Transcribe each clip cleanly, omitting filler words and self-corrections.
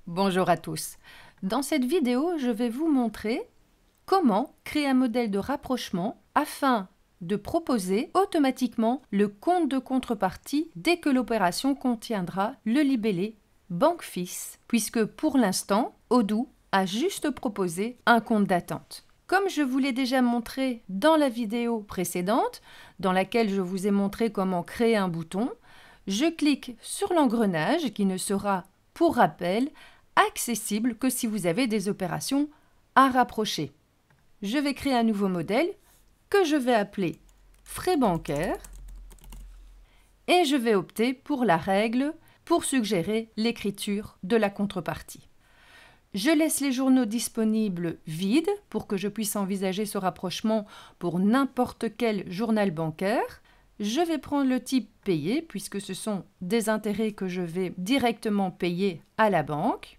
Bonjour à tous. Dans cette vidéo, je vais vous montrer comment créer un modèle de rapprochement afin de proposer automatiquement le compte de contrepartie dès que l'opération contiendra le libellé banque-fils, puisque pour l'instant, Odoo a juste proposé un compte d'attente. Comme je vous l'ai déjà montré dans la vidéo précédente, dans laquelle je vous ai montré comment créer un bouton, je clique sur l'engrenage qui ne sera, pour rappel, accessible que si vous avez des opérations à rapprocher. Je vais créer un nouveau modèle que je vais appeler frais bancaires et je vais opter pour la règle pour suggérer l'écriture de la contrepartie. Je laisse les journaux disponibles vides pour que je puisse envisager ce rapprochement pour n'importe quel journal bancaire. Je vais prendre le type payé puisque ce sont des intérêts que je vais directement payer à la banque.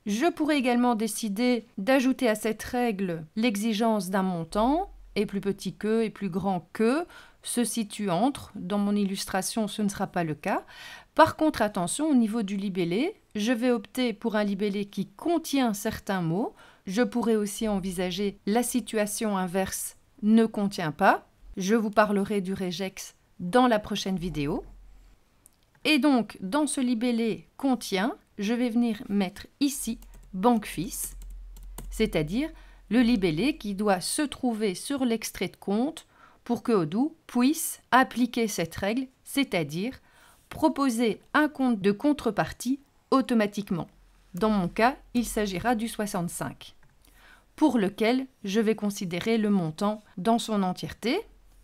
Je pourrais également décider d'ajouter à cette règle l'exigence d'un montant, et plus petit que et plus grand que, se situe entre. Dans mon illustration, ce ne sera pas le cas. Par contre, attention, au niveau du libellé, je vais opter pour un libellé qui contient certains mots. Je pourrais aussi envisager la situation inverse ne contient pas. Je vous parlerai du regex dans la prochaine vidéo. Et donc, dans ce libellé contient, je vais venir mettre ici banque-fils, c'est-à-dire le libellé qui doit se trouver sur l'extrait de compte pour que Odoo puisse appliquer cette règle, c'est-à-dire proposer un compte de contrepartie automatiquement. Dans mon cas, il s'agira du 65, pour lequel je vais considérer le montant dans son entièreté.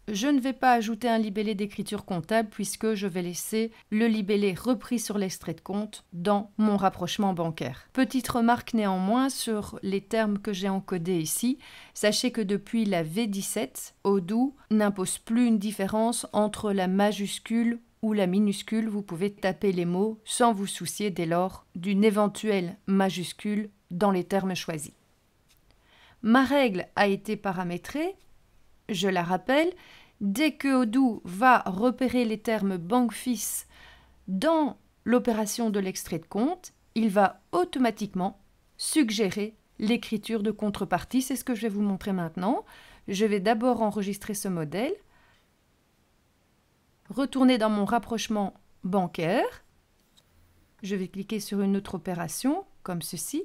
Je ne vais pas ajouter un libellé d'écriture comptable puisque je vais laisser le libellé repris sur l'extrait de compte dans mon rapprochement bancaire. Petite remarque néanmoins sur les termes que j'ai encodés ici. Sachez que depuis la V17, Odoo n'impose plus une différence entre la majuscule ou la minuscule. Vous pouvez taper les mots sans vous soucier dès lors d'une éventuelle majuscule dans les termes choisis. Ma règle a été paramétrée. Je la rappelle, dès que Odoo va repérer les termes banque-fils dans l'opération de l'extrait de compte, il va automatiquement suggérer l'écriture de contrepartie. C'est ce que je vais vous montrer maintenant. Je vais d'abord enregistrer ce modèle, retourner dans mon rapprochement bancaire. Je vais cliquer sur une autre opération, comme ceci,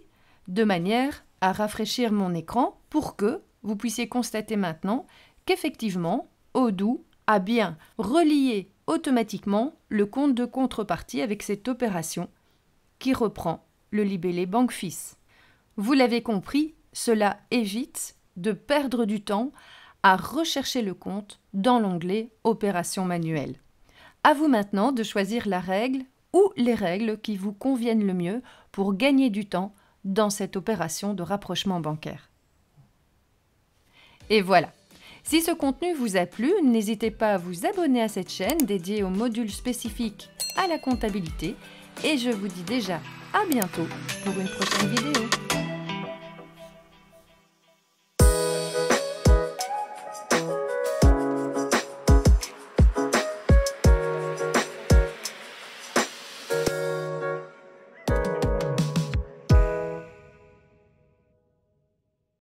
de manière à rafraîchir mon écran pour que vous puissiez constater maintenant qu'effectivement, Odoo a bien relié automatiquement le compte de contrepartie avec cette opération qui reprend le libellé banque-fils. Vous l'avez compris, cela évite de perdre du temps à rechercher le compte dans l'onglet Opérations manuelles. À vous maintenant de choisir la règle ou les règles qui vous conviennent le mieux pour gagner du temps dans cette opération de rapprochement bancaire. Et voilà. Si ce contenu vous a plu, n'hésitez pas à vous abonner à cette chaîne dédiée aux modules spécifiques à la comptabilité et je vous dis déjà à bientôt pour une prochaine vidéo.